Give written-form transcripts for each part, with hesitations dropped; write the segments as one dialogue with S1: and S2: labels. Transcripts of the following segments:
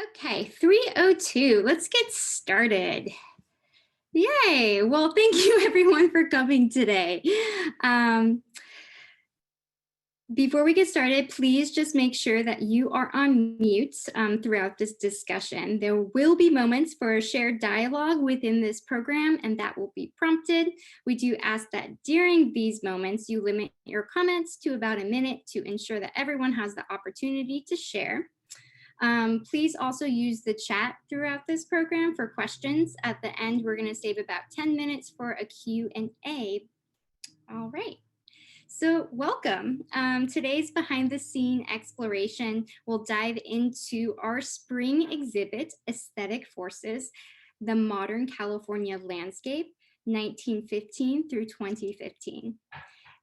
S1: Okay, 3:02. Let's get started. Yay. Well, thank you everyone for coming today. Before we get started, please just make sure that you are on mute throughout this discussion. There will be moments for a shared dialogue within this program, and that will be prompted. We do ask that during these moments, you limit your comments to about a minute to ensure that everyone has the opportunity to share. Please also use the chat throughout this program for questions. At the end, we're going to save about 10 minutes for a Q&A. All right. So welcome. Today's behind the scene exploration will dive into our spring exhibit, Aesthetic Forces, the Modern California Landscape, 1915 through 2015.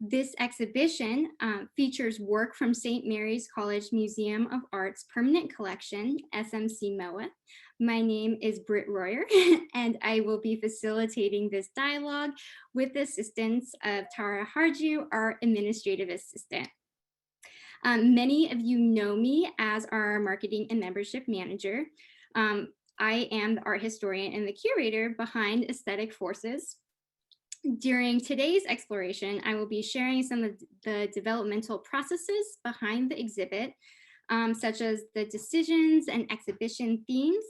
S1: This exhibition features work from St. Mary's College Museum of Art's permanent collection, SMCMoA. My name is Britt Royer, and I will be facilitating this dialogue with the assistance of Tara Harju, our administrative assistant. Many of you know me as our marketing and membership manager. I am the art historian and the curator behind Aesthetic Forces. During today's exploration, I will be sharing some of the developmental processes behind the exhibit, such as the decisions and exhibition themes.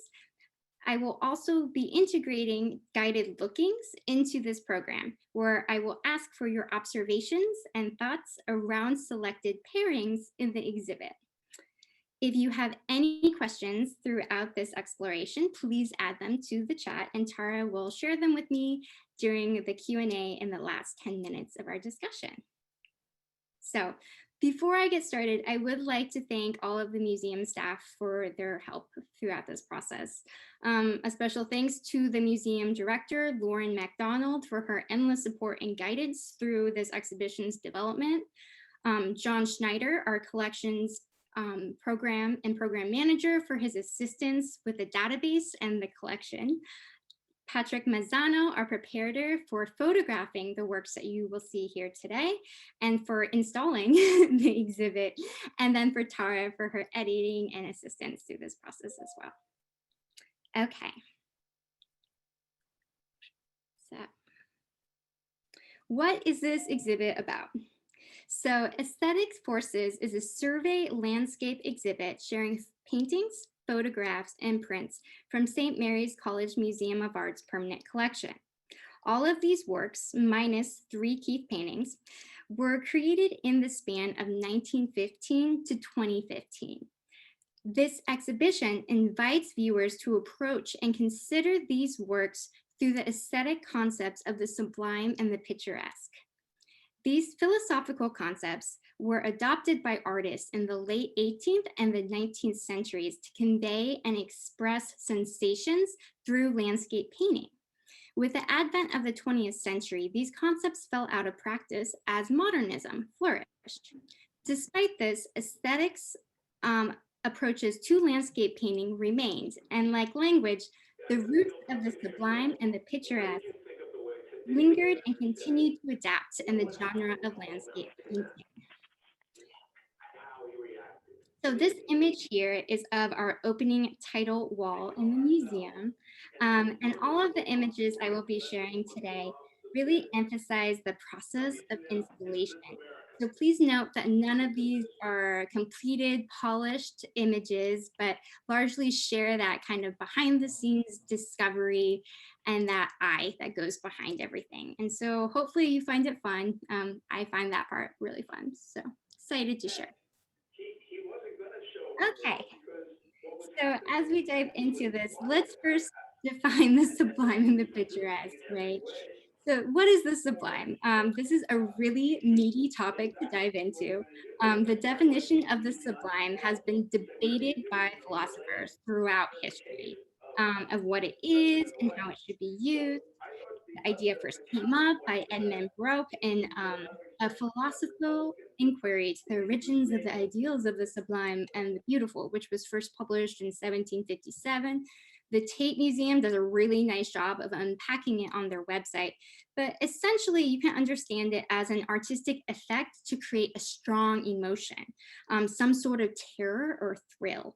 S1: I will also be integrating guided lookings into this program, where I will ask for your observations and thoughts around selected pairings in the exhibit. If you have any questions throughout this exploration, please add them to the chat and Tara will share them with me during the Q&A in the last 10 minutes of our discussion. So before I get started, I would like to thank all of the museum staff for their help throughout this process. A special thanks to the museum director, Lauren MacDonald, for her endless support and guidance through this exhibition's development. John Schneider, our collections program manager, for his assistance with the database and the collection. Patrick Mazzano, our preparator, for photographing the works that you will see here today and for installing the exhibit. And then for Tara for her editing and assistance through this process as well. Okay. So what is this exhibit about? So Aesthetic Forces is a survey landscape exhibit sharing paintings, photographs, and prints from St. Mary's College Museum of Art's permanent collection. All of these works, minus 3 Keith paintings, were created in the span of 1915 to 2015. This exhibition invites viewers to approach and consider these works through the aesthetic concepts of the sublime and the picturesque. These philosophical concepts were adopted by artists in the late 18th and the 19th centuries to convey and express sensations through landscape painting. With the advent of the 20th century, these concepts fell out of practice as modernism flourished. Despite this, aesthetics approaches to landscape painting remained, and like language, the roots of the sublime and the picturesque lingered and continued to adapt in the genre of landscape painting. So this image here is of our opening title wall in the museum. And all of the images I will be sharing today really emphasize the process of installation. So please note that none of these are completed, polished images, but largely share that kind of behind the scenes discovery and that eye that goes behind everything. And so hopefully you find it fun. I find that part really fun. So excited to share. Okay, so as we dive into this, let's first define the sublime and the picturesque, right? So what is the sublime? This is a really meaty topic to dive into. The definition of the sublime has been debated by philosophers throughout history of what it is and how it should be used. The idea first came up by Edmund Burke in a philosophical inquiry to the origins of the ideals of the sublime and the beautiful, which was first published in 1757. The Tate Museum does a really nice job of unpacking it on their website, but essentially you can understand it as an artistic effect to create a strong emotion, some sort of terror or thrill.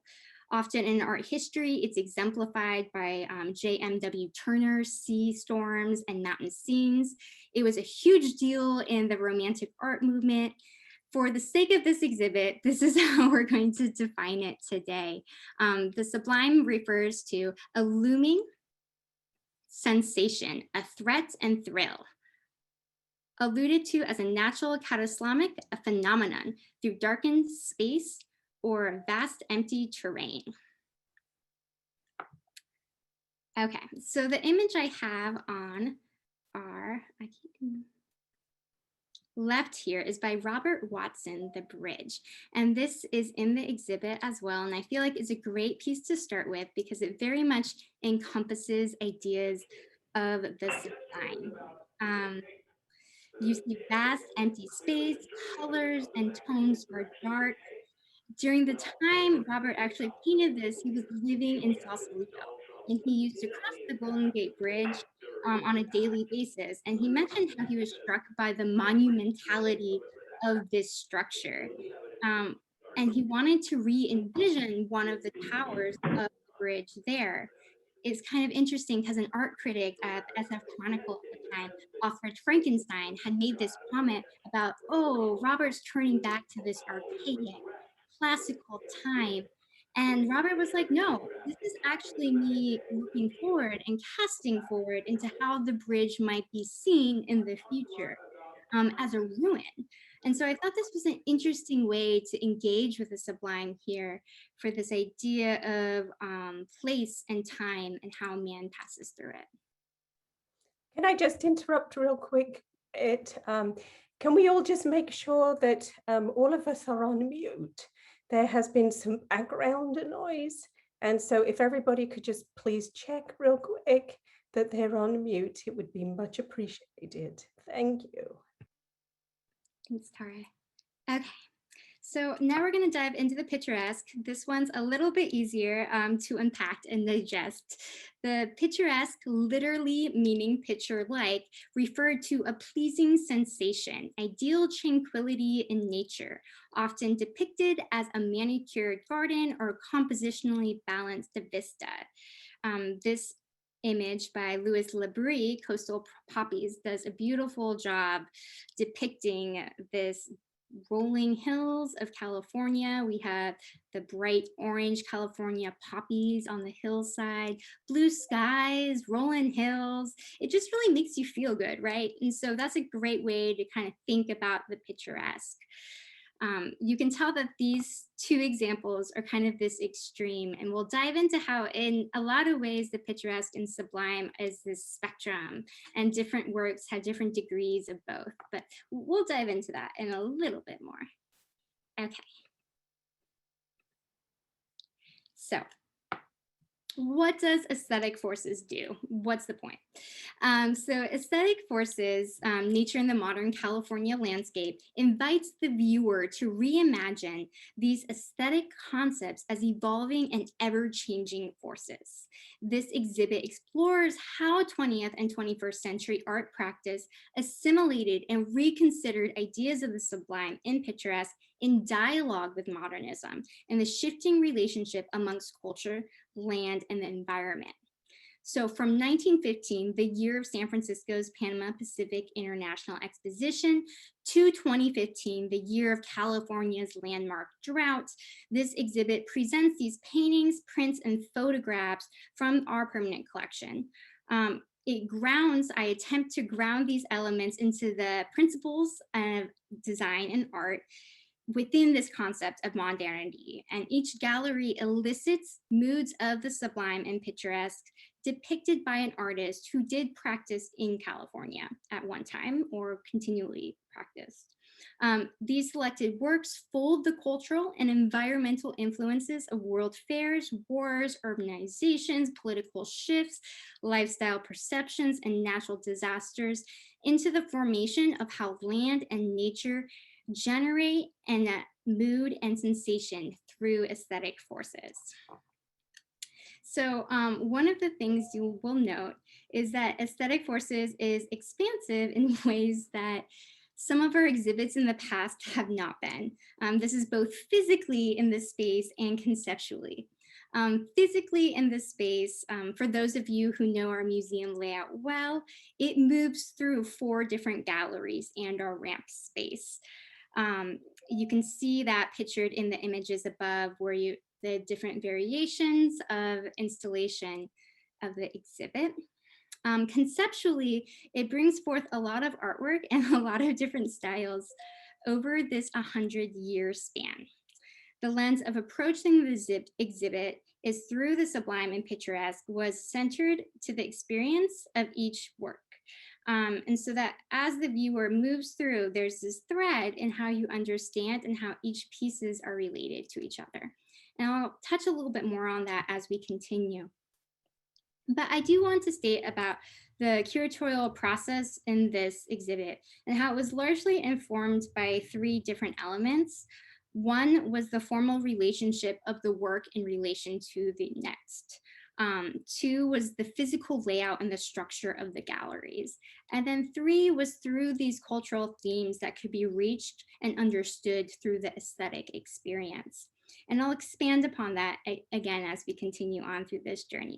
S1: Often in art history, it's exemplified by J.M.W. Turner's sea storms and mountain scenes. It was a huge deal in the Romantic art movement. For the sake of this exhibit, this is how we're going to define it today. The sublime refers to a looming sensation, a threat and thrill, alluded to as a natural cataclysmic phenomenon through darkened space or vast empty terrain. Okay, so the image I have on our left here is by Robert Watson, The Bridge. And this is in the exhibit as well. And I feel like it's a great piece to start with because it very much encompasses ideas of the sublime. You see vast empty space, colors and tones are dark. During the time Robert actually painted this, he was living in Sausalito, and he used to cross the Golden Gate Bridge on a daily basis. And he mentioned how he was struck by the monumentality of this structure. And he wanted to re-envision one of the towers of the bridge there. It's kind of interesting because an art critic at SF Chronicle at the time, Alfred Frankenstein, had made this comment about, oh, Robert's turning back to this archaic, classical time. And Robert was like, no, this is actually me looking forward and casting forward into how the bridge might be seen in the future as a ruin. And so I thought this was an interesting way to engage with the sublime here for this idea of place and time and how man passes through it.
S2: Can I just interrupt real quick? Can we all just make sure that all of us are on mute? There has been some background noise. And so if everybody could just please check real quick that they're on mute, it would be much appreciated. Thank you.
S1: Thanks, Tara. Okay, so now we're going to dive into the picturesque. This one's a little bit easier to unpack and digest. The picturesque, literally meaning picture-like, referred to a pleasing sensation, ideal tranquility in nature, often depicted as a manicured garden or compositionally balanced vista. This image by Louis Labrie, Coastal Poppies, does a beautiful job depicting this rolling hills of California. We have the bright orange California poppies on the hillside, blue skies, rolling hills. It just really makes you feel good, right? And so that's a great way to kind of think about the picturesque. You can tell that these two examples are kind of this extreme, and we'll dive into how in a lot of ways the picturesque and sublime is this spectrum, and different works have different degrees of both, but we'll dive into that in a little bit more. Okay. So what does aesthetic forces do? What's the point? So aesthetic forces, nature in the modern California landscape, invites the viewer to reimagine these aesthetic concepts as evolving and ever-changing forces. This exhibit explores how 20th and 21st century art practice assimilated and reconsidered ideas of the sublime and picturesque in dialogue with modernism and the shifting relationship amongst culture, land, and the environment. So from 1915, the year of San Francisco's Panama Pacific International Exposition, to 2015, the year of California's landmark drought, this exhibit presents these paintings, prints, and photographs from our permanent collection. I attempt to ground these elements into the principles of design and art within this concept of modernity, and each gallery elicits moods of the sublime and picturesque depicted by an artist who did practice in California at one time or continually practiced. These selected works fold the cultural and environmental influences of world fairs, wars, urbanizations, political shifts, lifestyle perceptions, and natural disasters into the formation of how land and nature generate and mood and sensation through aesthetic forces. So one of the things you will note is that aesthetic forces is expansive in ways that some of our exhibits in the past have not been. This is both physically in this space and conceptually. Physically in this space, for those of you who know our museum layout well, it moves through 4 different galleries and our ramp space. You can see that pictured in the images above where the different variations of installation of the exhibit. Conceptually, it brings forth a lot of artwork and a lot of different styles over this 100-year span. The lens of approaching the exhibit is through the sublime and picturesque was centered to the experience of each work. And so that as the viewer moves through, there's this thread in how you understand and how each pieces are related to each other. And I'll touch a little bit more on that as we continue. But I do want to state about the curatorial process in this exhibit and how it was largely informed by 3 different elements. One was the formal relationship of the work in relation to the next. 2 was the physical layout and the structure of the galleries. And then 3 was through these cultural themes that could be reached and understood through the aesthetic experience. And I'll expand upon that again as we continue on through this journey.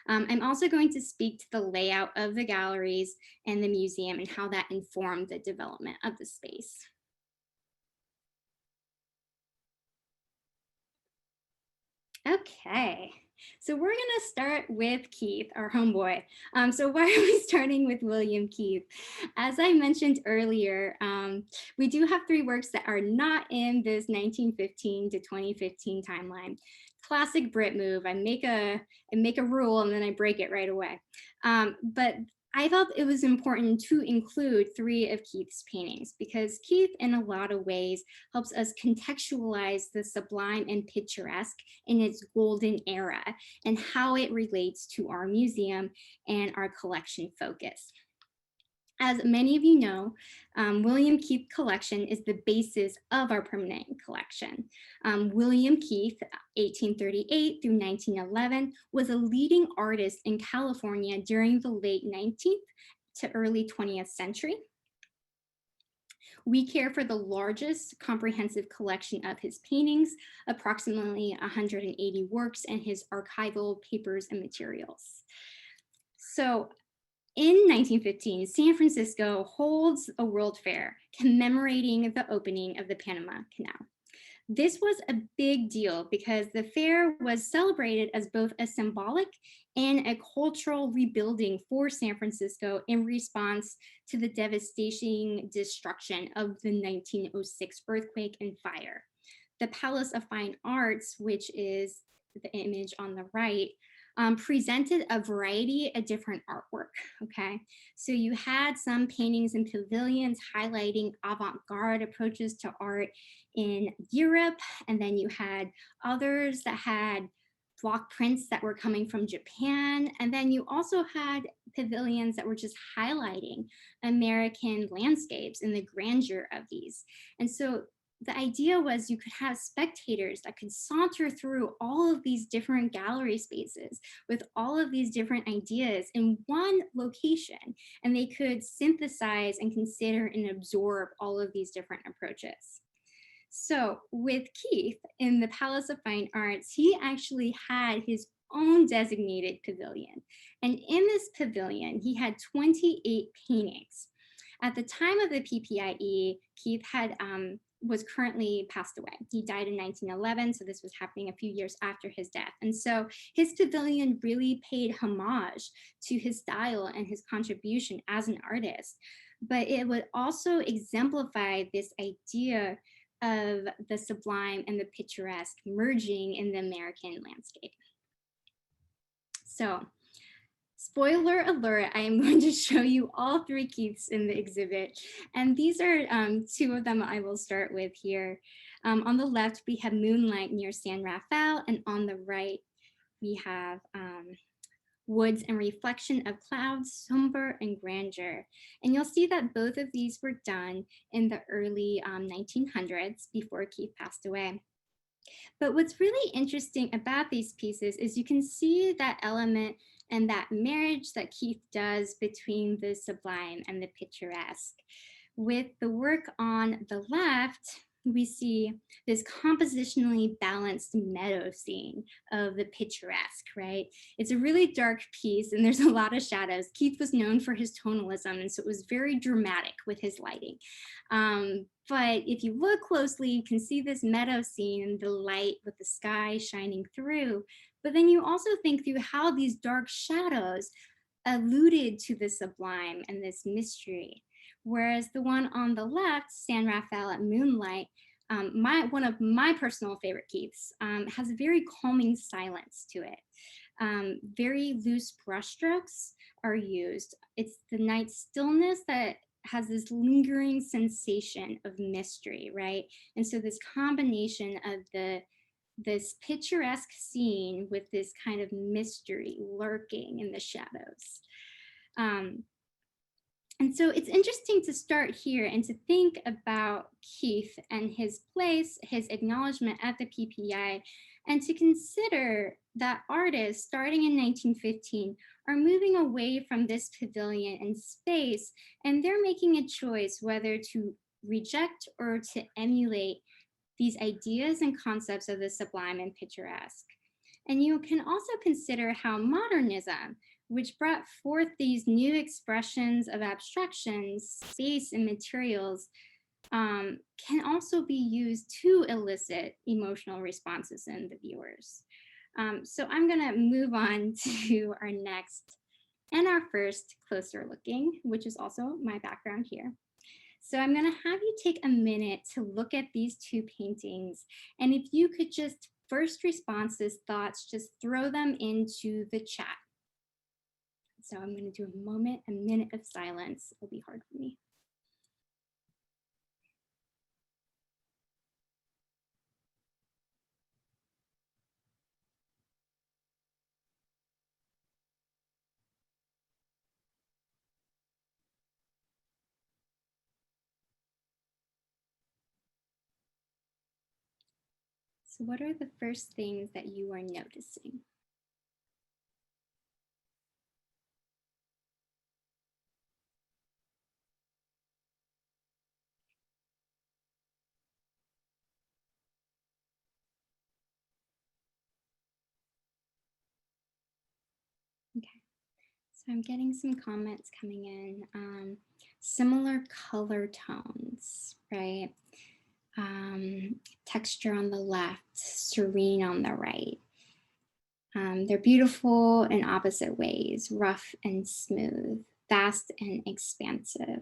S1: I'm also going to speak to the layout of the galleries and the museum and how that informed the development of the space. Okay, so we're gonna start with Keith, our homeboy. So why are we starting with William Keith? As I mentioned earlier, we do have 3 works that are not in this 1915 to 2015 timeline. Classic Brit move. I make a rule and then I break it right away. But I felt it was important to include 3 of Keith's paintings because Keith, in a lot of ways, helps us contextualize the sublime and picturesque in its golden era and how it relates to our museum and our collection focus. As many of you know, William Keith collection is the basis of our permanent collection. William Keith, 1838 through 1911, was a leading artist in California during the late 19th to early 20th century. We care for the largest comprehensive collection of his paintings, approximately 180 works, and his archival papers and materials. So, in 1915, San Francisco holds a World Fair commemorating the opening of the Panama Canal. This was a big deal because the fair was celebrated as both a symbolic and a cultural rebuilding for San Francisco in response to the devastating destruction of the 1906 earthquake and fire. The Palace of Fine Arts, which is the image on the right, presented a variety of different artwork, okay? So you had some paintings and pavilions highlighting avant-garde approaches to art in Europe, and then you had others that had block prints that were coming from Japan, and then you also had pavilions that were just highlighting American landscapes and the grandeur of these. And so the idea was you could have spectators that could saunter through all of these different gallery spaces with all of these different ideas in one location, and they could synthesize and consider and absorb all of these different approaches. So with Keith in the Palace of Fine Arts, he actually had his own designated pavilion. And in this pavilion, he had 28 paintings. At the time of the PPIE, Keith was currently passed away. He died in 1911, so this was happening a few years after his death. And so his pavilion really paid homage to his style and his contribution as an artist, but it would also exemplify this idea of the sublime and the picturesque merging in the American landscape. So, spoiler alert, I am going to show you all 3 Keiths in the exhibit. And these are 2 of them I will start with here. On the left, we have Moonlight near San Rafael, and on the right, we have Woods and Reflection of Clouds, Somber and Grandeur. And you'll see that both of these were done in the early 1900s before Keith passed away. But what's really interesting about these pieces is you can see that element and that marriage that Keith does between the sublime and the picturesque. With the work on the left, we see this compositionally balanced meadow scene of the picturesque, right? It's a really dark piece and there's a lot of shadows. Keith was known for his tonalism, and so it was very dramatic with his lighting. But if you look closely, you can see this meadow scene and the light with the sky shining through. But then you also think through how these dark shadows alluded to the sublime and this mystery. Whereas the one on the left, San Rafael at Moonlight, one of my personal favorite Keiths, has a very calming silence to it. Very loose brushstrokes are used. It's the night stillness that has this lingering sensation of mystery, right? And so this combination of this picturesque scene with this kind of mystery lurking in the shadows. And so it's interesting to start here and to think about Keith and his place, his acknowledgement at the PPI, and to consider that artists starting in 1915 are moving away from this pavilion and space, and they're making a choice whether to reject or to emulate these ideas and concepts of the sublime and picturesque. And you can also consider how modernism, which brought forth these new expressions of abstraction, space, and materials, can also be used to elicit emotional responses in the viewers. So I'm gonna move on to our next and our first closer looking, which is also my background here. So I'm gonna have you take a minute to look at these two paintings. And if you could just first responses, thoughts, just throw them into the chat. So I'm going to do a minute of silence. It'll be hard for me. So what are the first things that you are noticing? Okay, so I'm getting some comments coming in. Similar color tones, right? Texture on the left, serene on the right. They're beautiful in opposite ways, rough and smooth, vast and expansive.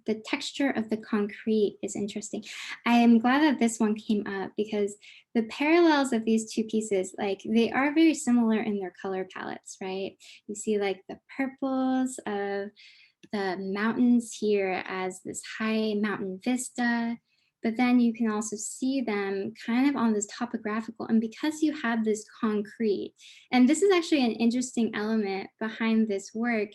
S1: The texture of the concrete is interesting. I am glad that this one came up because the parallels of these two pieces, like they are very similar in their color palettes, right? You see like the purples of the mountains here as this high mountain vista, but then you can also see them kind of on this topographical, and because you have this concrete, and this is actually an interesting element behind this work,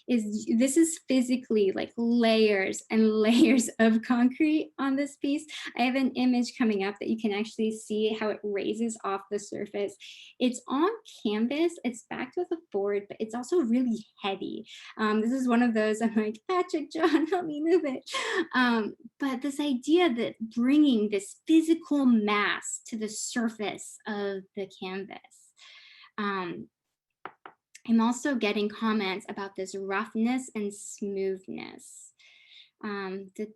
S1: is this is physically like layers and layers of concrete on this piece. I have an image coming up that you can actually see how it raises off the surface. It's on canvas, it's backed with a board, but it's also really heavy. This is one of those, I'm like, Patrick, John, help me move it. But this idea that bringing this physical mass to the surface of the canvas. I'm also getting comments about this roughness and smoothness. The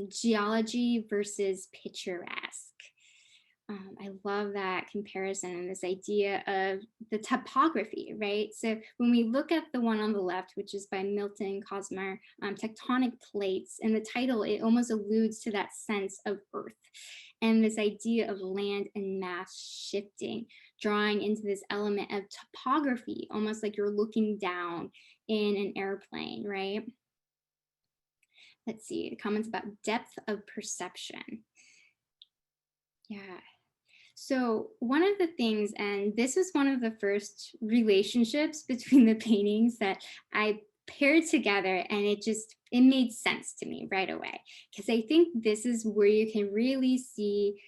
S1: geology versus picturesque. I love that comparison and this idea of the topography, right? So when we look at the one on the left, which is by Milton Kosmer, Tectonic Plates, and the title, it almost alludes to that sense of earth and this idea of land and mass shifting, drawing into this element of topography, almost like you're looking down in an airplane, right? Let's see, comments about depth of perception. Yeah. So one of the things, and this was one of the first relationships between the paintings that I paired together, and it made sense to me right away, because I think this is where you can really see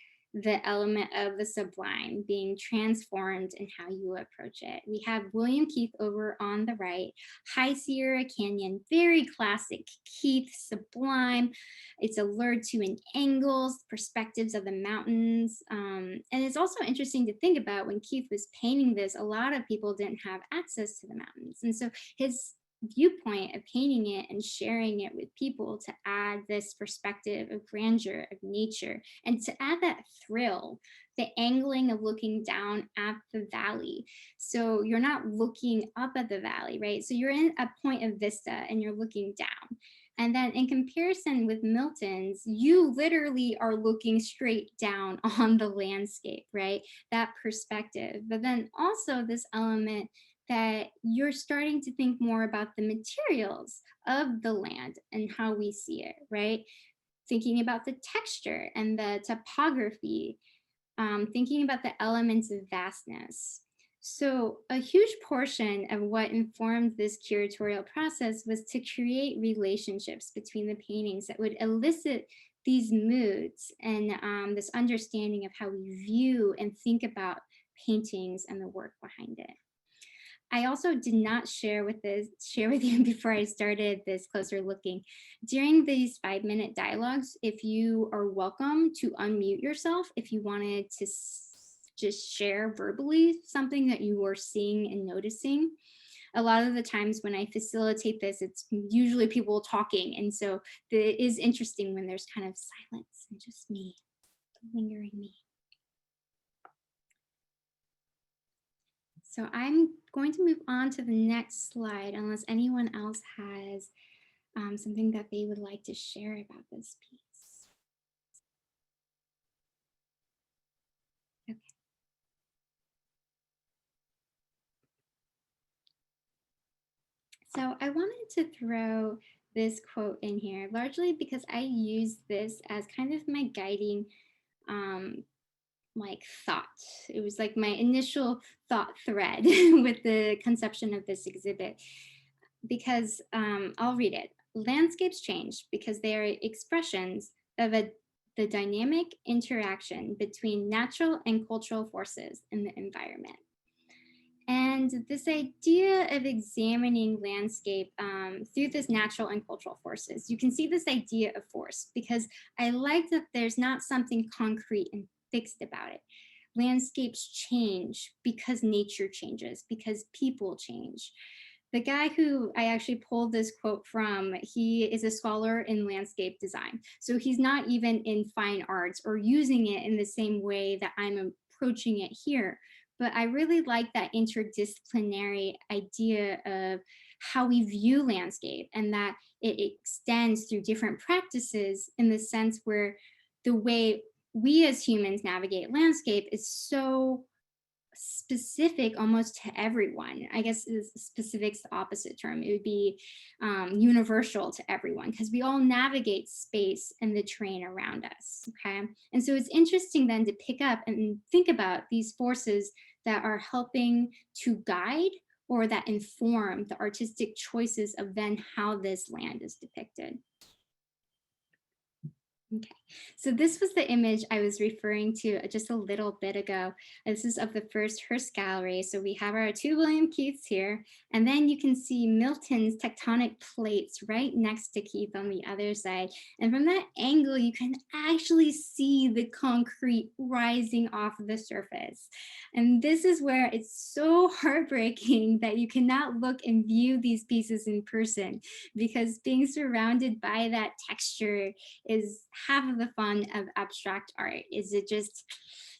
S1: the element of the sublime being transformed in how you approach it. We have William Keith over on the right, High Sierra Canyon, very classic Keith Sublime. It's allured to in angles, perspectives of the mountains. And it's also interesting to think about when Keith was painting this, a lot of people didn't have access to the mountains. And so his viewpoint of painting it and sharing it with people to add this perspective of grandeur of nature and to add that thrill, the angling of looking down at the valley. So you're not looking up at the valley, right? So you're in a point of vista and you're looking down. And then in comparison with Milton's, you literally are looking straight down on the landscape, right? That perspective. But then also this element that you're starting to think more about the materials of the land and how we see it, right? Thinking about the texture and the topography, thinking about the elements of vastness. So a huge portion of what informed this curatorial process was to create relationships between the paintings that would elicit these moods and this understanding of how we view and think about paintings and the work behind it. I also did not share with you before I started this closer looking. During these 5-minute dialogues, if you are welcome to unmute yourself, if you wanted to just share verbally something that you are seeing and noticing. A lot of the times when I facilitate this, it's usually people talking. And so it is interesting when there's kind of silence and just me, lingering me. So I'm going to move on to the next slide unless anyone else has something that they would like to share about this piece. Okay. So I wanted to throw this quote in here, largely because I use this as kind of my guiding like thought. It was like my initial thought thread with the conception of this exhibit, because I'll read it. Landscapes change because they are expressions of the dynamic interaction between natural and cultural forces in the environment. And this idea of examining landscape through this natural and cultural forces, you can see this idea of force because I like that there's not something concrete and fixed about it. Landscapes change because nature changes, because people change. The guy who I actually pulled this quote from, he is a scholar in landscape design. So he's not even in fine arts or using it in the same way that I'm approaching it here. But I really like that interdisciplinary idea of how we view landscape and that it extends through different practices in the sense where the way we as humans navigate landscape is so specific almost to everyone. I guess specific's the opposite term. It would be universal to everyone because we all navigate space and the terrain around us, okay? And so it's interesting then to pick up and think about these forces that are helping to guide or that inform the artistic choices of then how this land is depicted. Okay, so this was the image I was referring to just a little bit ago. This is of the first Hearst Gallery. So we have our 2 William Keiths here, and then you can see Milton's tectonic plates right next to Keith on the other side. And from that angle, you can actually see the concrete rising off the surface. And this is where it's so heartbreaking that you cannot look and view these pieces in person because being surrounded by that texture is half of the fun of abstract art. Is it just,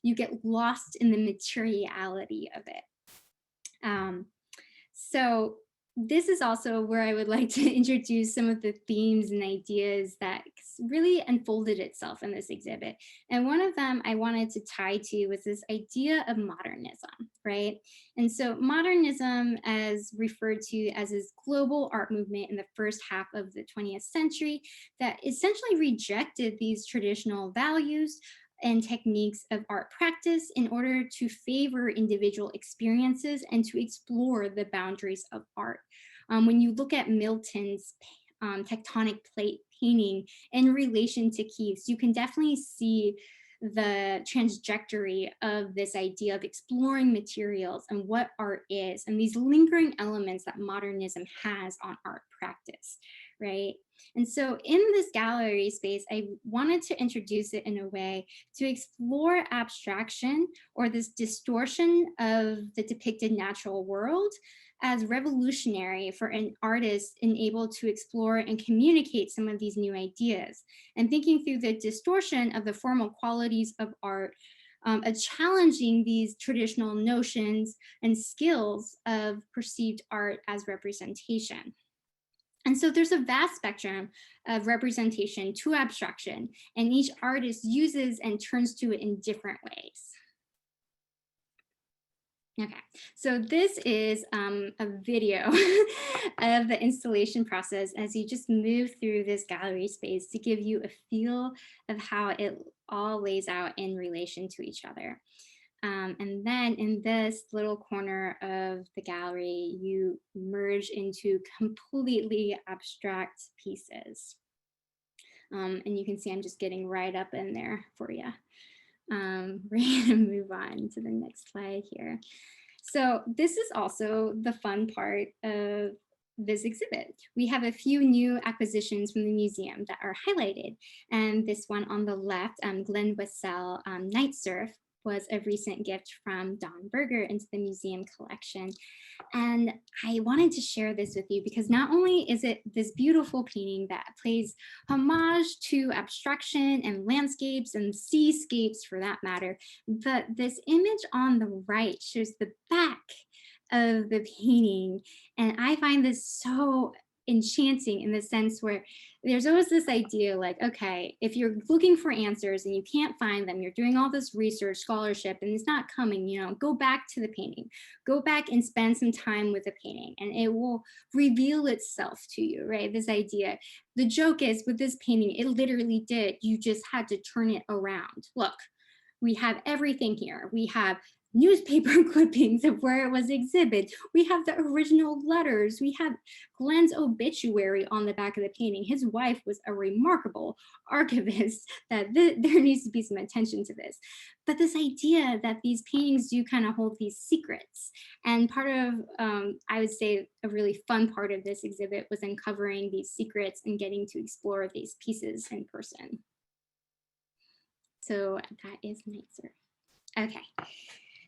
S1: you get lost in the materiality of it. So this is also where I would like to introduce some of the themes and ideas that really unfolded itself in this exhibit. And one of them I wanted to tie to was this idea of modernism, right? And so modernism, as referred to as this global art movement in the first half of the 20th century, that essentially rejected these traditional values and techniques of art practice in order to favor individual experiences and to explore the boundaries of art. When you look at Milton's tectonic plate painting in relation to Keith's, you can definitely see the trajectory of this idea of exploring materials and what art is, and these lingering elements that modernism has on art practice, right? And so in this gallery space, I wanted to introduce it in a way to explore abstraction, or this distortion of the depicted natural world, as revolutionary for an artist and able to explore and communicate some of these new ideas, and thinking through the distortion of the formal qualities of art, challenging these traditional notions and skills of perceived art as representation. And so there's a vast spectrum of representation to abstraction, and each artist uses and turns to it in different ways. Okay, so this is a video of the installation process as you just move through this gallery space to give you a feel of how it all lays out in relation to each other. And then in this little corner of the gallery, you merge into completely abstract pieces. And you can see I'm just getting right up in there for you. We're going to move on to the next slide here. So this is also the fun part of this exhibit. We have a few new acquisitions from the museum that are highlighted. And this one on the left, Glenn Wessel Night Surf, was a recent gift from Don Berger into the museum collection. And I wanted to share this with you because not only is it this beautiful painting that plays homage to abstraction and landscapes and seascapes for that matter, but this image on the right shows the back of the painting. And I find this so enchanting in the sense where there's always this idea like, okay, if you're looking for answers and you can't find them, you're doing all this research, scholarship, and it's not coming, you know, go back to the painting, go back and spend some time with the painting and it will reveal itself to you, right? This idea. The joke is with this painting, it literally did. You just had to turn it around. Look, we have everything here. We have newspaper clippings of where it was exhibited. We have the original letters. We have Glenn's obituary on the back of the painting. His wife was a remarkable archivist, that there needs to be some attention to this. But this idea that these paintings do kind of hold these secrets. And part of, I would say, a really fun part of this exhibit was uncovering these secrets and getting to explore these pieces in person. So that is Night Surf. Okay.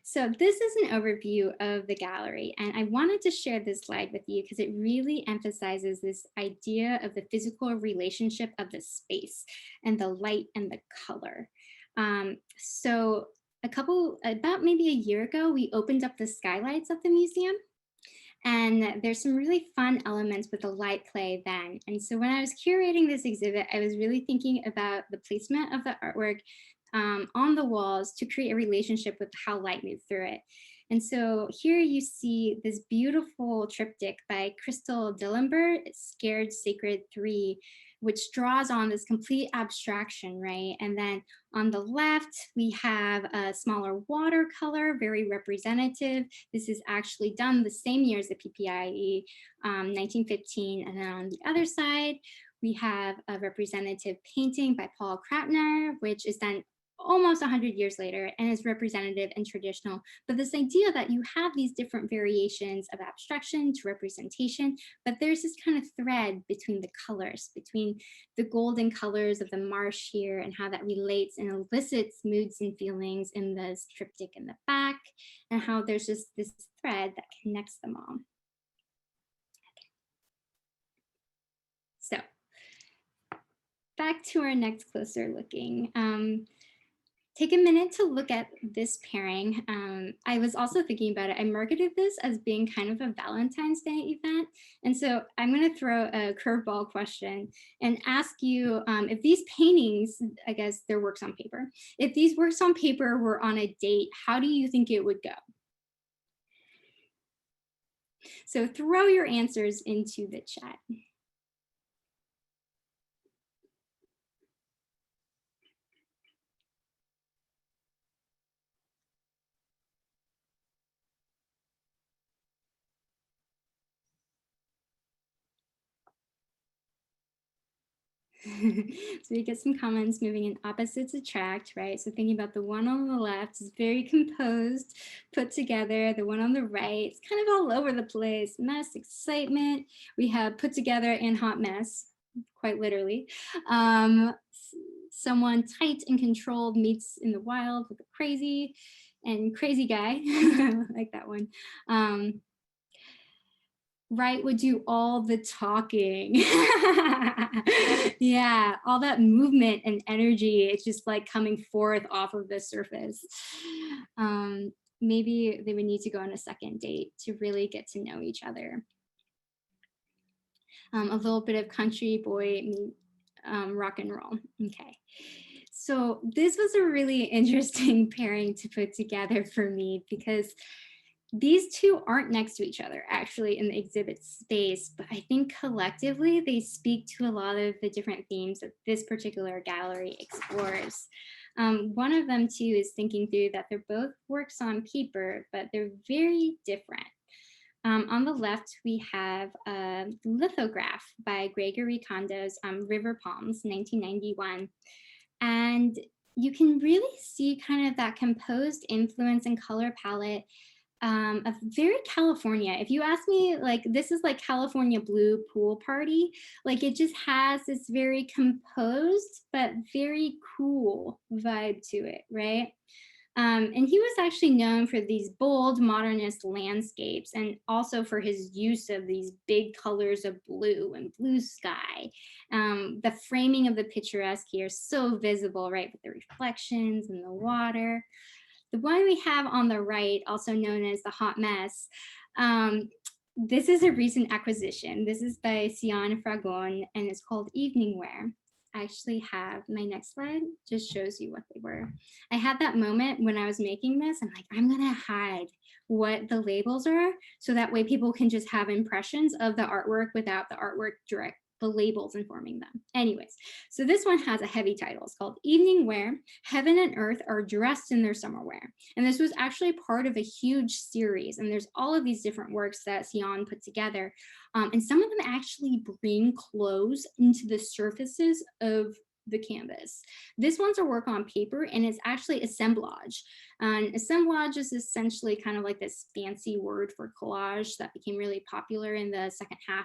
S1: So this is an overview of the gallery, and I wanted to share this slide with you because it really emphasizes this idea of the physical relationship of the space and the light and the color. So about maybe a year ago, we opened up the skylights of the museum. And there's some really fun elements with the light play then. And so when I was curating this exhibit, I was really thinking about the placement of the artwork on the walls to create a relationship with how light moves through it. And so here you see this beautiful triptych by Crystal Dillenberg, Scared Sacred 3, which draws on this complete abstraction, right? And then on the left, we have a smaller watercolor, very representative. This is actually done the same year as the PPIE, 1915. And then on the other side, we have a representative painting by Paul Kratner, which is done almost 100 years later and is representative and traditional. But this idea that you have these different variations of abstraction to representation, but there's this kind of thread between the colors, between the golden colors of the marsh here and how that relates and elicits moods and feelings in this triptych in the back, and how there's just this thread that connects them all. So back to our next closer looking. Take a minute to look at this pairing. I was also thinking about it. I marketed this as being kind of a Valentine's Day event. And so I'm going to throw a curveball question and ask you if these paintings, I guess they're works on paper, if these works on paper were on a date, how do you think it would go? So throw your answers into the chat. So we get some comments moving in opposites attract, right? So thinking about the one on the left is very composed, put together. The one on the right is kind of all over the place. Mess, excitement. We have put together and hot mess, quite literally. Someone tight and controlled meets in the wild with a crazy guy. Like that one. Right would do all the talking. Yeah, all that movement and energy, it's just like coming forth off of the surface. Maybe they would need to go on a second date to really get to know each other. A little bit of country boy, rock and roll. Okay. So this was a really interesting pairing to put together for me because these two aren't next to each other actually in the exhibit space, but I think collectively they speak to a lot of the different themes that this particular gallery explores. One of them too is thinking through that they're both works on paper, but they're very different. On the left, we have a lithograph by Gregory Kondo's River Palms, 1991. And you can really see kind of that composed influence and color palette of very California. If you ask me, like, this is like California Blue Pool Party. Like, it just has this very composed but very cool vibe to it, right? And he was actually known for these bold modernist landscapes and also for his use of these big colors of blue and blue sky. The framing of the picturesque here is so visible, right, with the reflections and the water. The one we have on the right, also known as the hot mess, this is a recent acquisition. This is by Sion Fragon and it's called Evening Wear. I actually have my next slide, just shows you what they were. I had that moment when I was making this, I'm like, I'm gonna hide what the labels are so that way people can just have impressions of the artwork without the artwork the labels informing them. Anyways, so this one has a heavy title. It's called Evening Wear, Heaven and Earth Are Dressed in Their Summer Wear. And this was actually part of a huge series. And there's all of these different works that Sion put together. And some of them actually bring clothes into the surfaces of the canvas. This one's a work on paper and it's actually assemblage. And assemblage is essentially kind of like this fancy word for collage that became really popular in the second half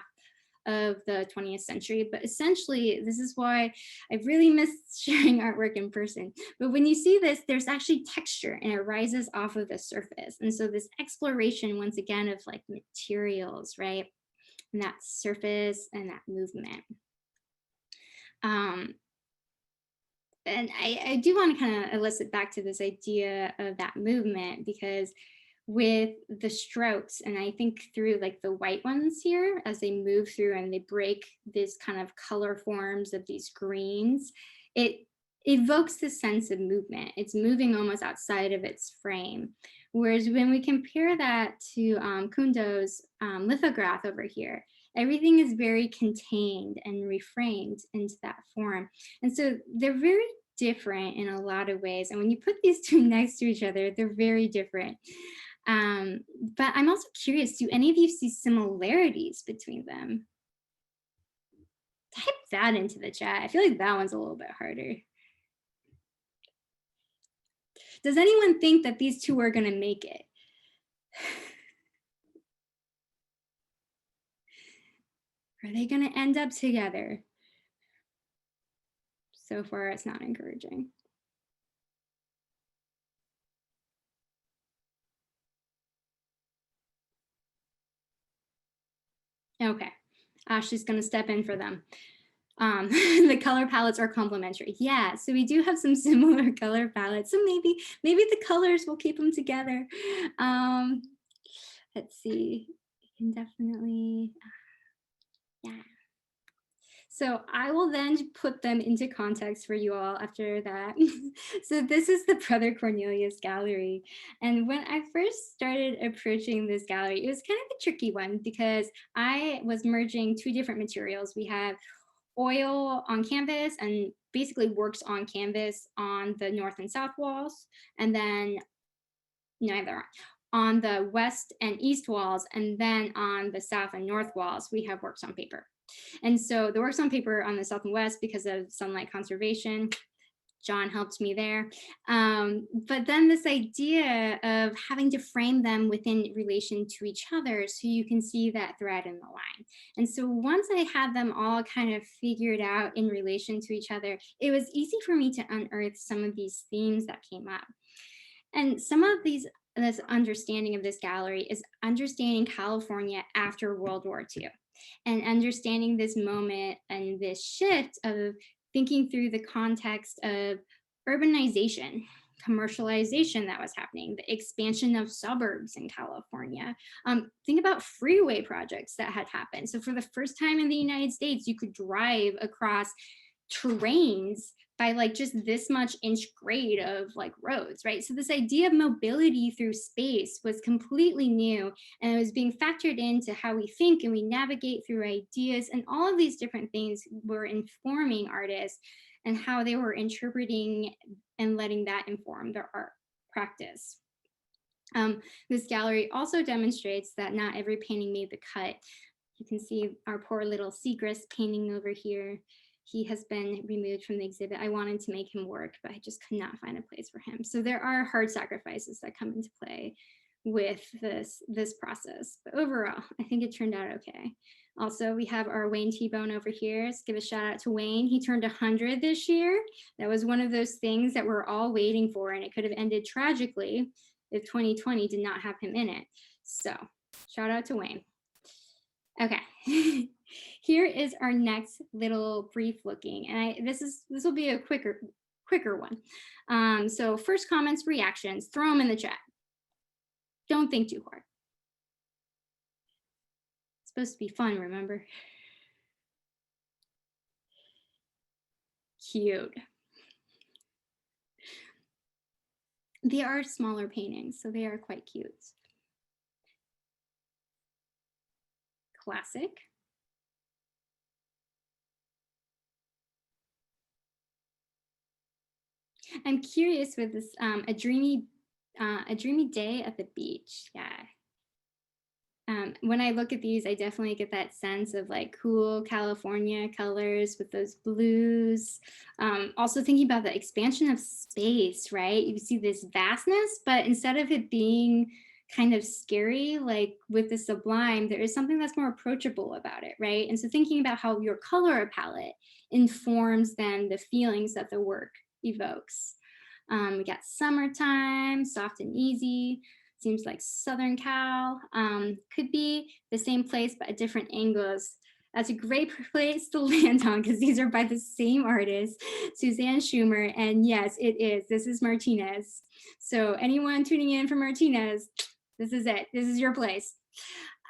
S1: of the 20th century. But essentially, this is why I really miss sharing artwork in person. But when you see this, there's actually texture and it rises off of the surface. And so this exploration, once again, of like materials, right? And that surface and that movement. And I do want to kind of elicit back to this idea of that movement because with the strokes, and I think through like the white ones here, as they move through and they break this kind of color forms of these greens, it evokes this sense of movement. It's moving almost outside of its frame. Whereas when we compare that to Kundo's lithograph over here, everything is very contained and reframed into that form. And so they're very different in a lot of ways. And when you put these two next to each other, they're very different. But I'm also curious, do any of you see similarities between them? Type that into the chat. I feel like that one's a little bit harder. Does anyone think that these two are gonna make it? Are they gonna end up together? So far, it's not encouraging. Okay, Ashley's gonna step in for them. The color palettes are complementary. Yeah, so we do have some similar color palettes. So maybe the colors will keep them together. Let's see, you can definitely, yeah. So I will then put them into context for you all after that. So this is the Brother Cornelius gallery. And when I first started approaching this gallery, it was kind of a tricky one because I was merging two different materials. We have oil on canvas and basically works on canvas on the north and south walls, and then neither on the west and east walls, and then on the south and north walls we have works on paper. And so the works on paper on the South and West, because of sunlight conservation, John helped me there. But then this idea of having to frame them within relation to each other so you can see that thread in the line. And so once I had them all kind of figured out in relation to each other, it was easy for me to unearth some of these themes that came up. And some of this understanding of this gallery is understanding California after World War II and understanding this moment and this shift of thinking through the context of urbanization, commercialization that was happening, the expansion of suburbs in California. Think about freeway projects that had happened. So for the first time in the United States, you could drive across terrains by like just this much inch grade of like roads, right? So this idea of mobility through space was completely new, and it was being factored into how we think and we navigate through ideas, and all of these different things were informing artists and how they were interpreting and letting that inform their art practice. This gallery also demonstrates that not every painting made the cut. You can see our poor little Seagrass painting over here. He has been removed from the exhibit. I wanted to make him work, but I just could not find a place for him. So there are hard sacrifices that come into play with this process. But overall, I think it turned out okay. Also, we have our Wayne T-Bone over here. Let's give a shout out to Wayne. He turned 100 this year. That was one of those things that we're all waiting for, and it could have ended tragically if 2020 did not have him in it. So shout out to Wayne. Okay. Here is our next little brief looking, and this will be a quicker one. So first comments, reactions, throw them in the chat. Don't think too hard. It's supposed to be fun, remember? Cute. They are smaller paintings, so they are quite cute. Classic. I'm curious with this a dreamy day at the beach. Yeah. When I look at these, I definitely get that sense of like cool California colors with those blues. Also thinking about the expansion of space, right? You see this vastness, but instead of it being kind of scary, like with the Sublime, there is something that's more approachable about it, right? And so thinking about how your color palette informs then the feelings that the work evokes. We got summertime, soft and easy. Seems like Southern Cal. Could be the same place, but at different angles. That's a great place to land on because these are by the same artist, Suzanne Schumer. And yes, it is. This is Martinez. So anyone tuning in from Martinez, this is it. This is your place.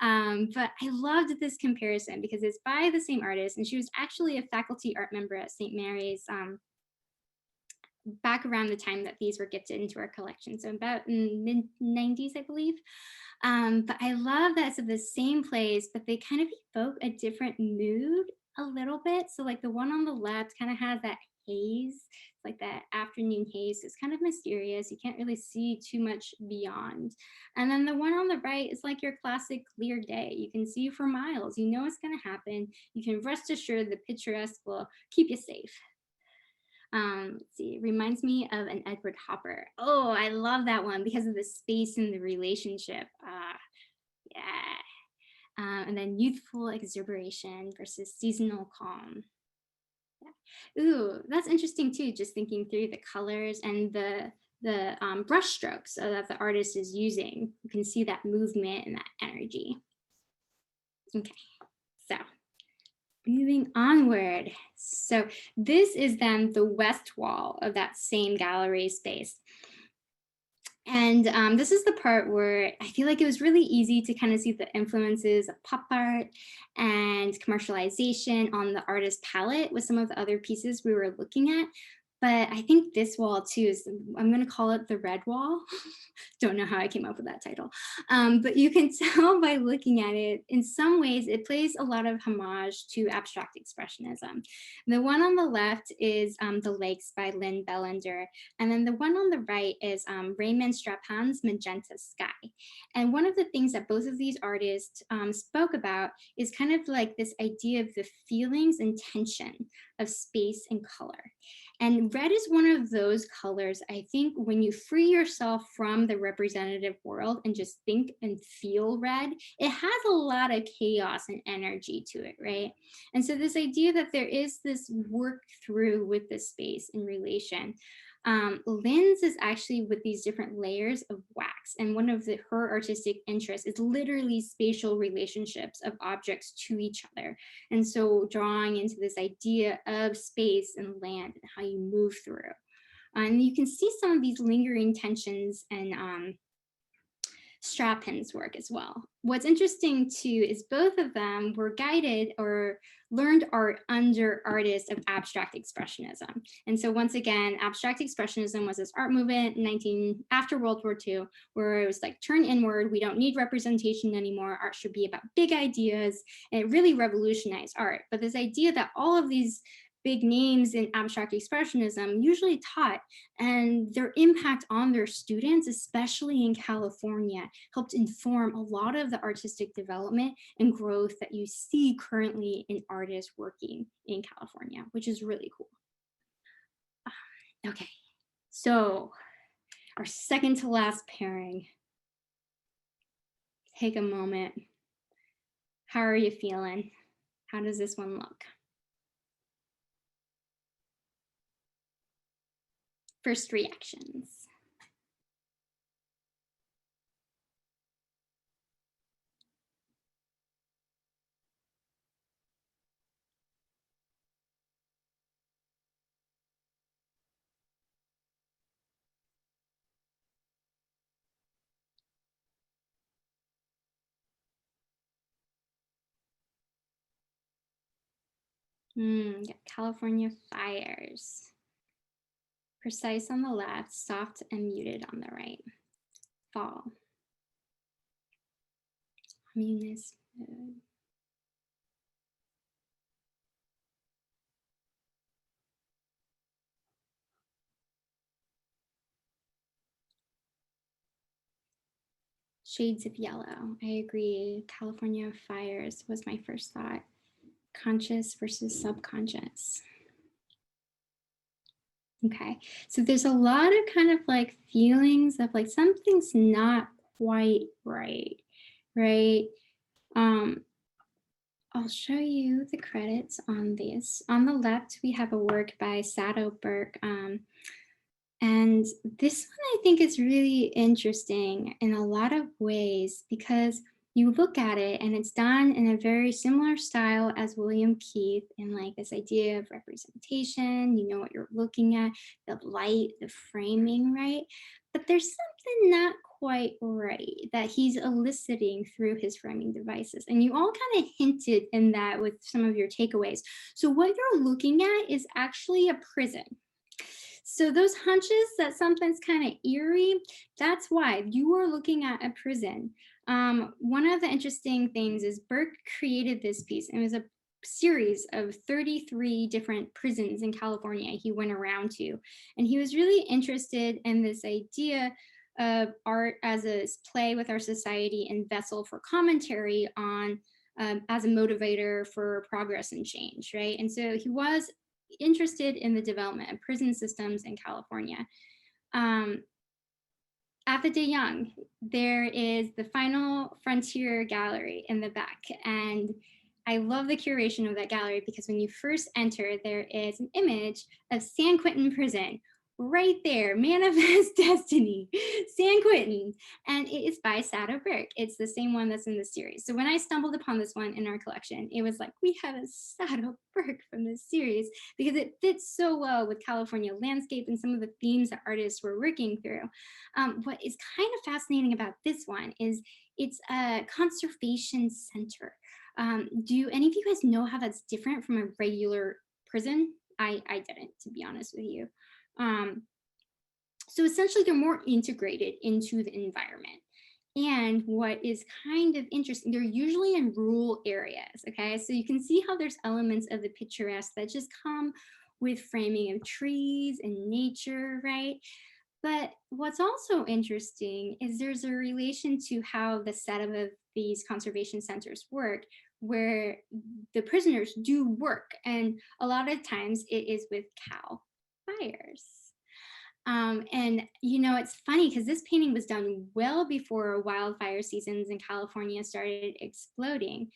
S1: But I loved this comparison because it's by the same artist, and she was actually a faculty art member at St. Mary's back around the time that these were gifted into our collection. So about in mid-90s, I believe. But I love that it's at the same place, but they kind of evoke a different mood a little bit. So like the one on the left kind of has that haze, like that afternoon haze. It's kind of mysterious. You can't really see too much beyond. And then the one on the right is like your classic clear day. You can see for miles. You know what's going to happen. You can rest assured the picturesque will keep you safe. Let's see, it reminds me of an Edward Hopper. Oh, I love that one because of the space and the relationship. Yeah. And then youthful exuberation versus seasonal calm. Yeah. Ooh, that's interesting too, just thinking through the colors and the brush strokes that the artist is using. You can see that movement and that energy. Okay, so moving onward. So this is then the west wall of that same gallery space. And this is the part where I feel like it was really easy to kind of see the influences of pop art and commercialization on the artist palette with some of the other pieces we were looking at. But I think this wall too is, I'm going to call it the red wall. Don't know how I came up with that title. But you can tell by looking at it, in some ways, it plays a lot of homage to abstract expressionism. The one on the left is The Lakes by Lynn Bellender. And then the one on the right is Raymond Strapan's Magenta Sky. And one of the things that both of these artists spoke about is kind of like this idea of the feelings and tension of space and color. And red is one of those colors, I think, when you free yourself from the representative world and just think and feel red, it has a lot of chaos and energy to it, right? And so this idea that there is this work through with the space in relation. Lynn's is actually with these different layers of wax. And one of her artistic interests is literally spatial relationships of objects to each other. And so drawing into this idea of space and land and how you move through. And you can see some of these lingering tensions and Strapin's work as well. What's interesting too is both of them were guided or learned art under artists of abstract expressionism. And so once again, abstract expressionism was this art movement after World War II, where it was like turn inward, we don't need representation anymore, art should be about big ideas, and it really revolutionized art. But this idea that all of these big names in abstract expressionism usually taught, and their impact on their students, especially in California, helped inform a lot of the artistic development and growth that you see currently in artists working in California, which is really cool. Okay, so our second to last pairing. Take a moment. How are you feeling? How does this one look? First reactions. Yeah, California fires. Precise on the left, soft and muted on the right. Fall. Munis. Shades of yellow. I agree. California fires was my first thought. Conscious versus subconscious. Okay, so there's a lot of kind of like feelings of like something's not quite right, right? I'll show you the credits on this. On the left, we have a work by Sado Burke. And this one I think is really interesting in a lot of ways because you look at it and it's done in a very similar style as William Keith in like this idea of representation, you know what you're looking at, the light, the framing, right? But there's something not quite right that he's eliciting through his framing devices. And you all kind of hinted in that with some of your takeaways. So what you're looking at is actually a prison. So those hunches that something's kind of eerie, that's why you are looking at a prison. One of the interesting things is Burke created this piece, and it was a series of 33 different prisons in California he went around to. And he was really interested in this idea of art as a play with our society and vessel for commentary on as a motivator for progress and change, right? And so he was interested in the development of prison systems in California. At the De Young, there is the Final Frontier Gallery in the back. And I love the curation of that gallery because when you first enter, there is an image of San Quentin Prison right there, Manifest Destiny, San Quentin, and it is by Sado Burke. It's the same one that's in the series. So when I stumbled upon this one in our collection, it was like, we have a Sado Burke from this series because it fits so well with California landscape and some of the themes that artists were working through. What is kind of fascinating about this one is it's a conservation center. Do any of you guys know how that's different from a regular prison? I didn't, to be honest with you. So essentially, they're more integrated into the environment. And what is kind of interesting, they're usually in rural areas, okay? So you can see how there's elements of the picturesque that just come with framing of trees and nature, right? But what's also interesting is there's a relation to how the setup of these conservation centers work, where the prisoners do work. And a lot of times it is with cow fires. And it's funny because this painting was done well before wildfire seasons in California started exploding.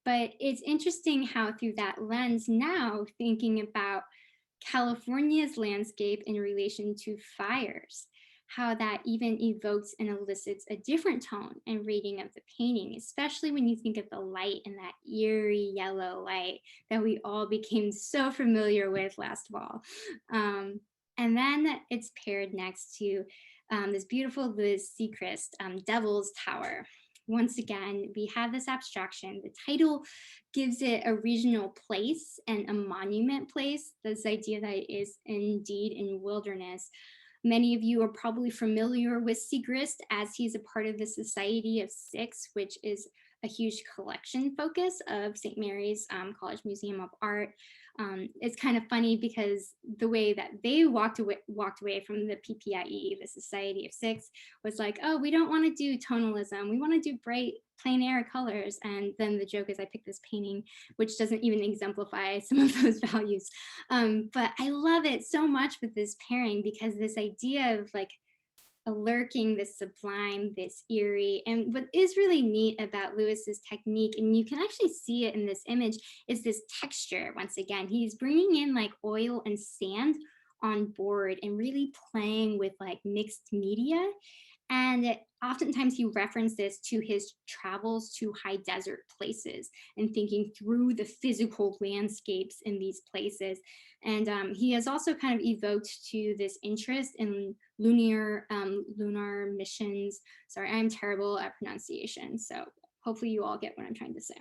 S1: But it's interesting how through that lens now, thinking about California's landscape in relation to fires, how that even evokes and elicits a different tone and reading of the painting, especially when you think of the light and that eerie yellow light that we all became so familiar with last fall. And then it's paired next to this beautiful Louis Sechrist Devil's Tower. Once again, we have this abstraction. The title gives it a regional place and a monument place. This idea that it is indeed in wilderness. Many of you are probably familiar with Sechrist as he's a part of the Society of Six, which is a huge collection focus of St. Mary's College Museum of Art. It's kind of funny because the way that they walked away from the PPIE, the Society of Six, was like, oh, we don't want to do tonalism. We want to do bright, plein air colors. And then the joke is I picked this painting, which doesn't even exemplify some of those values. But I love it so much with this pairing because this idea of like a lurking, this sublime, this eerie. And what is really neat about Lewis's technique, and you can actually see it in this image, is this texture. Once again, he's bringing in like oil and sand on board and really playing with like mixed media. And oftentimes he referenced this to his travels to high desert places and thinking through the physical landscapes in these places. And he has also kind of evoked to this interest in lunar missions. Sorry, I'm terrible at pronunciation. So hopefully you all get what I'm trying to say.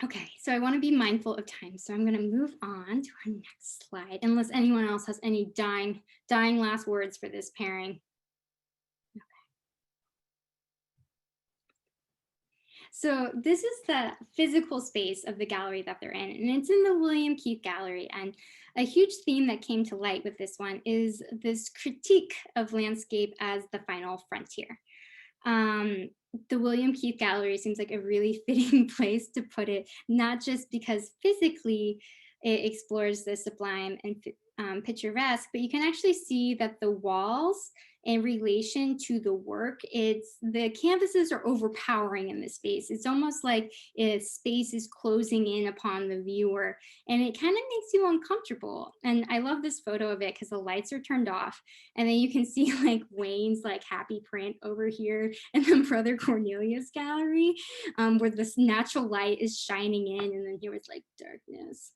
S1: Okay, so I want to be mindful of time. So I'm going to move on to our next slide, unless anyone else has any dying last words for this pairing. Okay. So this is the physical space of the gallery that they're in, and it's in the William Keith Gallery. And a huge theme that came to light with this one is this critique of landscape as the final frontier. The William Keith Gallery seems like a really fitting place to put it, not just because physically it explores the sublime and picturesque, but you can actually see that the walls in relation to the work, the canvases are overpowering in this space. It's almost like if space is closing in upon the viewer, and it kind of makes you uncomfortable. And I love this photo of it because the lights are turned off, and then you can see like Wayne's like happy print over here and then Brother Cornelius gallery, where this natural light is shining in, and then here was like darkness.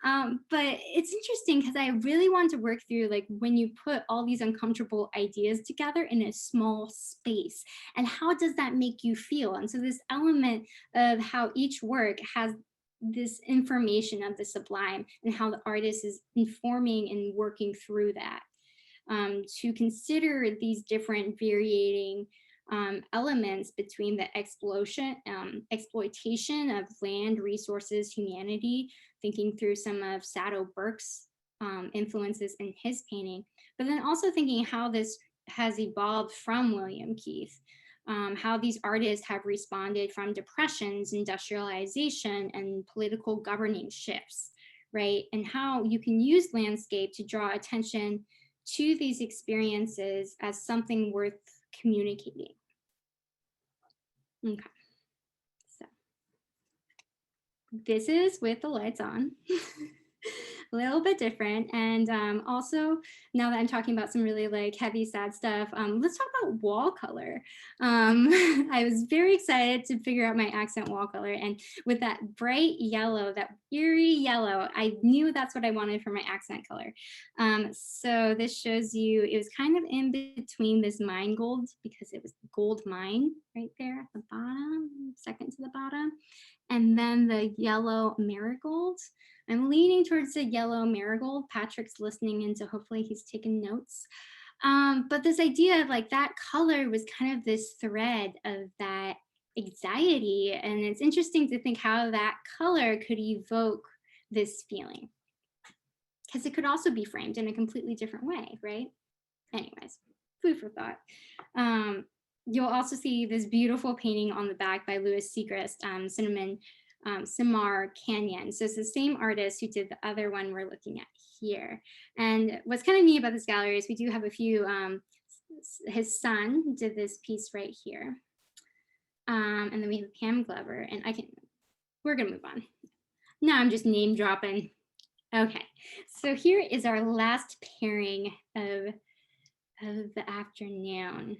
S1: But it's interesting because I really want to work through like when you put all these uncomfortable ideas together in a small space, and how does that make you feel? And so this element of how each work has this information of the sublime and how the artist is informing and working through that, to consider these different varying elements between the exploitation of land, resources, humanity, thinking through some of Sado Burke's influences in his painting, but then also thinking how this has evolved from William Keith, how these artists have responded from depressions, industrialization, and political governing shifts, right? And how you can use landscape to draw attention to these experiences as something worth communicating. Okay, so this is with the lights on. A little bit different. And also, now that I'm talking about some really like heavy, sad stuff, let's talk about wall color. I was very excited to figure out my accent wall color. And with that bright yellow, that eerie yellow, I knew that's what I wanted for my accent color. So this shows you, it was kind of in between this mine gold, because it was gold mine right there at the bottom, second to the bottom. And then the yellow marigold. I'm leaning towards the yellow marigold. Patrick's listening in, so hopefully he's taking notes. But this idea of like that color was kind of this thread of that anxiety. And it's interesting to think how that color could evoke this feeling, because it could also be framed in a completely different way, right? Anyways, food for thought. You'll also see this beautiful painting on the back by Louis Segrist, Simar Canyon. So it's the same artist who did the other one we're looking at here. And what's kind of neat about this gallery is we do have a few, his son did this piece right here. And then we have Pam Glover, and we're gonna move on. Now I'm just name dropping. Okay, so here is our last pairing of the afternoon.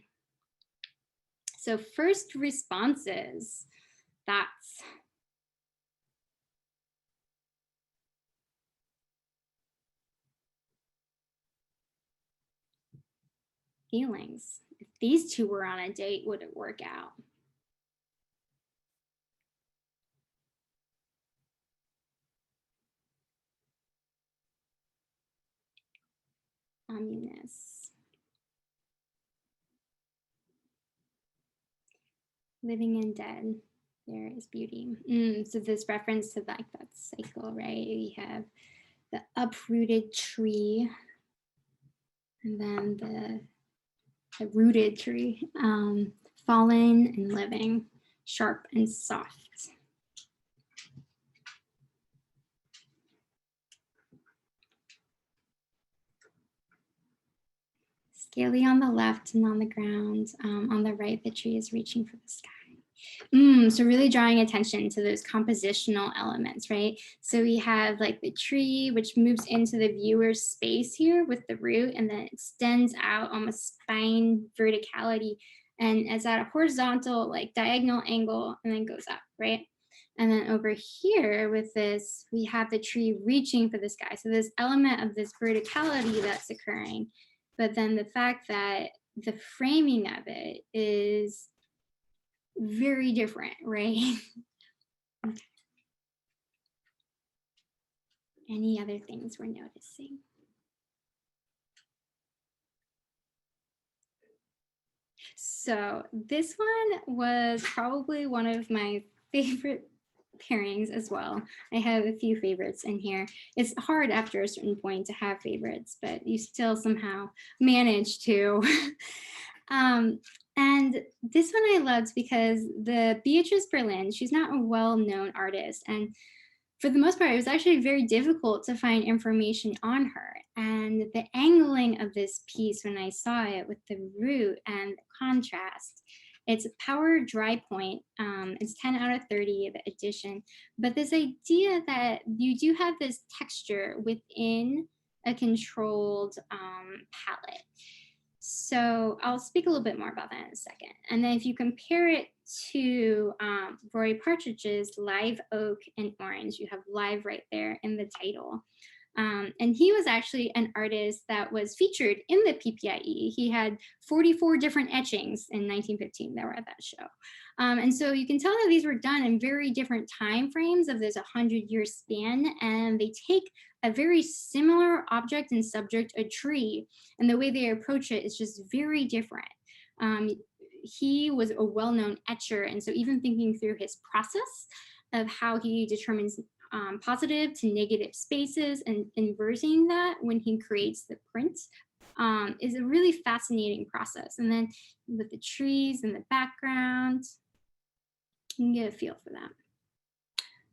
S1: So first responses, thoughts. Feelings. If these two were on a date, would it work out? Communists. Living and dead. There is beauty. So this reference to like that cycle, right? We have the uprooted tree, and then the rooted tree, fallen and living, sharp and soft. Scaly on the left and on the ground. On the right, the tree is reaching for the sky. So really drawing attention to those compositional elements, right? So we have like the tree, which moves into the viewer's space here with the root, and then it extends out almost spine verticality, and it's at a horizontal, like diagonal angle, and then goes up, right? And then over here with this, we have the tree reaching for the sky. So this element of this verticality that's occurring, but then the fact that the framing of it is very different, right? Okay. Any other things we're noticing? So this one was probably one of my favorite pairings as well. I have a few favorites in here. It's hard after a certain point to have favorites, but you still somehow manage to. And this one I loved because the Beatrice Berlin, she's not a well-known artist, and for the most part, it was actually very difficult to find information on her. And the angling of this piece, when I saw it with the root and the contrast, it's a power dry point. It's 10 out of 30, the edition. But this idea that you do have this texture within a controlled palette. So I'll speak a little bit more about that in a second. And then if you compare it to Roy Partridge's Live Oak and Orange, you have live right there in the title. And he was actually an artist that was featured in the PPIE. He had 44 different etchings in 1915 that were at that show. And so you can tell that these were done in very different time frames of this 100-year span, and they take a very similar object and subject, a tree, and the way they approach it is just very different. He was a well-known etcher, and so even thinking through his process of how he determines positive to negative spaces and inverting that when he creates the print is a really fascinating process. And then with the trees in the background, you can get a feel for that.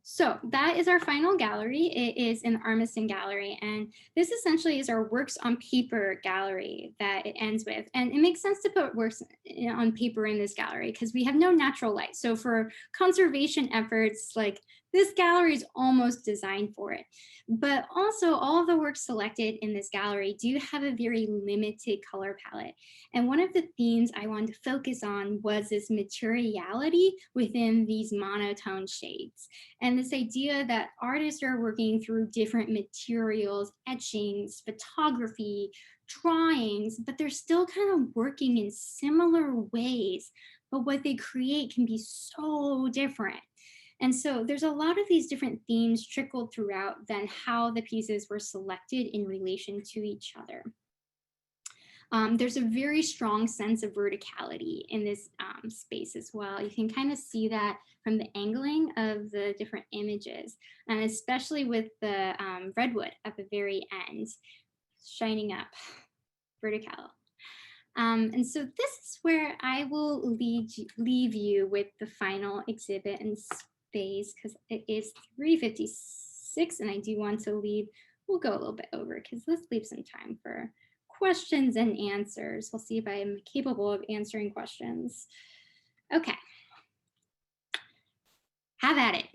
S1: So that is our final gallery. It is in the Armiston Gallery, and this essentially is our works on paper gallery that it ends with. And it makes sense to put works on paper in this gallery because we have no natural light. So for conservation efforts, like this gallery is almost designed for it. But also all of the works selected in this gallery do have a very limited color palette. And one of the themes I wanted to focus on was this materiality within these monotone shades. And this idea that artists are working through different materials, etchings, photography, drawings, but they're still kind of working in similar ways, but what they create can be so different. And so there's a lot of these different themes trickled throughout then how the pieces were selected in relation to each other. There's a very strong sense of verticality in this space as well. You can kind of see that from the angling of the different images, and especially with the redwood at the very end, shining up, vertical. And so this is where I will leave you with the final exhibit in space, because it is 3:56 and I do want to leave, we'll go a little bit over because let's leave some time for questions and answers. We'll see if I am capable of answering questions. Okay, have at it.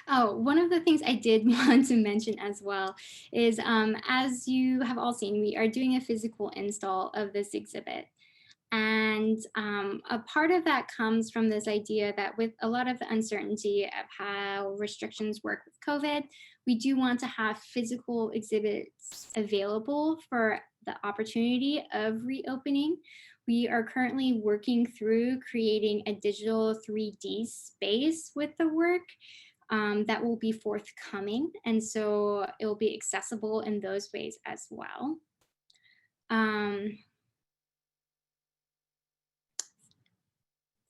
S1: Oh, one of the things I did want to mention as well is, as you have all seen, we are doing a physical install of this exhibit. And a part of that comes from this idea that with a lot of the uncertainty of how restrictions work with COVID, we do want to have physical exhibits available for the opportunity of reopening. We are currently working through creating a digital 3D space with the work that will be forthcoming. And so it will be accessible in those ways as well.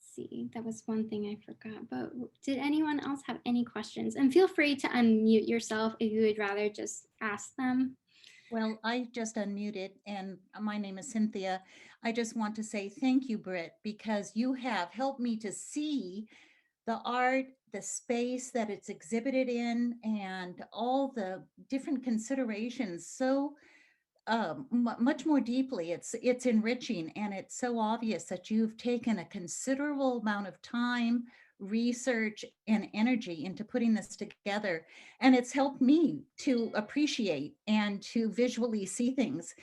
S1: See, that was one thing I forgot, but did anyone else have any questions? And feel free to unmute yourself if you would rather just ask them.
S3: Well, I just unmuted, and my name is Cynthia. I just want to say thank you, Britt, because you have helped me to see the art, the space that it's exhibited in, and all the different considerations so much more deeply. It's enriching, and it's so obvious that you've taken a considerable amount of time, research, and energy into putting this together. And it's helped me to appreciate and to visually see things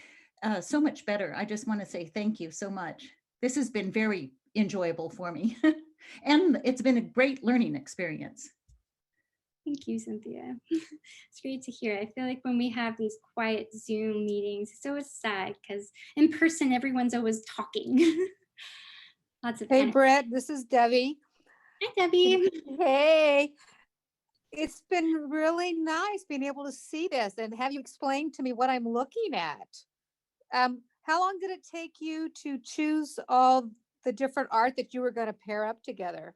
S3: so much better. I just want to say thank you so much. This has been very enjoyable for me. And it's been a great learning experience.
S1: Thank you, Cynthia. It's great to hear. I feel like when we have these quiet Zoom meetings, it's always sad because in person, everyone's always talking. Lots of
S4: Hey, Britt, this is Debbie.
S1: Hi, Debbie.
S4: Hey, it's been really nice being able to see this and have you explain to me what I'm looking at. How long did it take you to choose all the different art that you were going to pair up together?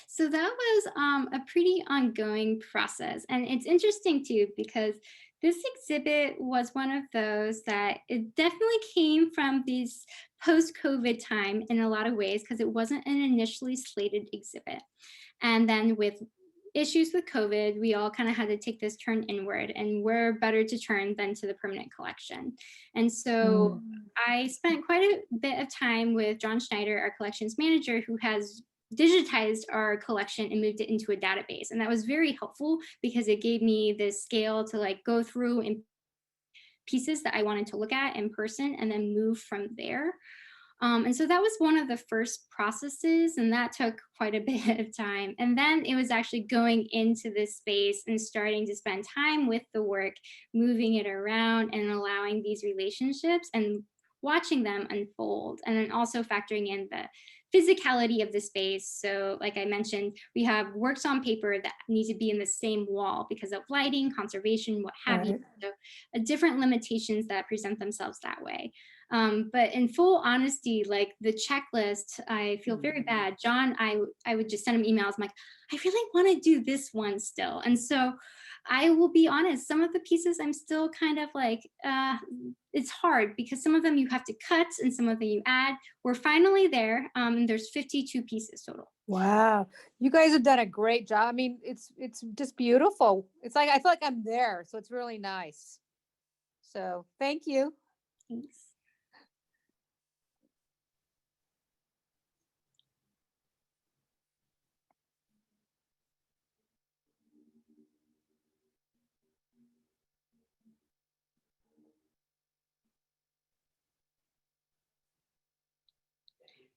S1: So that was a pretty ongoing process. And it's interesting too, because this exhibit was one of those that it definitely came from this post-COVID time in a lot of ways, because it wasn't an initially slated exhibit. And then with issues with COVID, we all kind of had to take this turn inward, and where better to turn than to the permanent collection. And so I spent quite a bit of time with John Schneider, our collections manager, who has digitized our collection and moved it into a database. And that was very helpful because it gave me the scale to like go through and pieces that I wanted to look at in person and then move from there. And so that was one of the first processes, and that took quite a bit of time. And then it was actually going into this space and starting to spend time with the work, moving it around and allowing these relationships and watching them unfold. And then also factoring in the physicality of the space. So like I mentioned, we have works on paper that need to be in the same wall because of lighting, conservation, what have you. So different limitations that present themselves that way. But in full honesty, like the checklist, I feel very bad. John, I would just send him emails. I'm like, I really want to do this one still. And so I will be honest, some of the pieces I'm still kind of like, it's hard because some of them you have to cut and some of them you add. We're finally there. There's 52 pieces total.
S4: Wow, you guys have done a great job. I mean, it's just beautiful. It's like, I feel like I'm there. So it's really nice. So thank you.
S1: Thanks.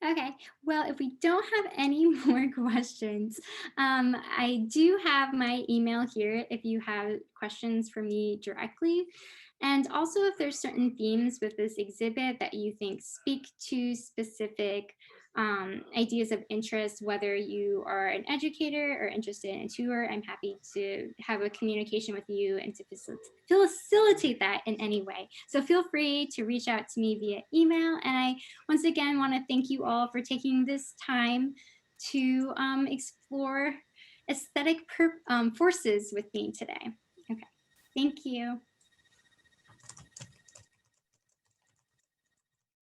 S1: Okay, well, if we don't have any more questions, I do have my email here if you have questions for me directly. And also if there's certain themes with this exhibit that you think speak to specific ideas of interest, whether you are an educator or interested in a tour, I'm happy to have a communication with you and to facilitate that in any way. So feel free to reach out to me via email. And I once again want to thank you all for taking this time to explore aesthetic forces with me today. Okay, thank you.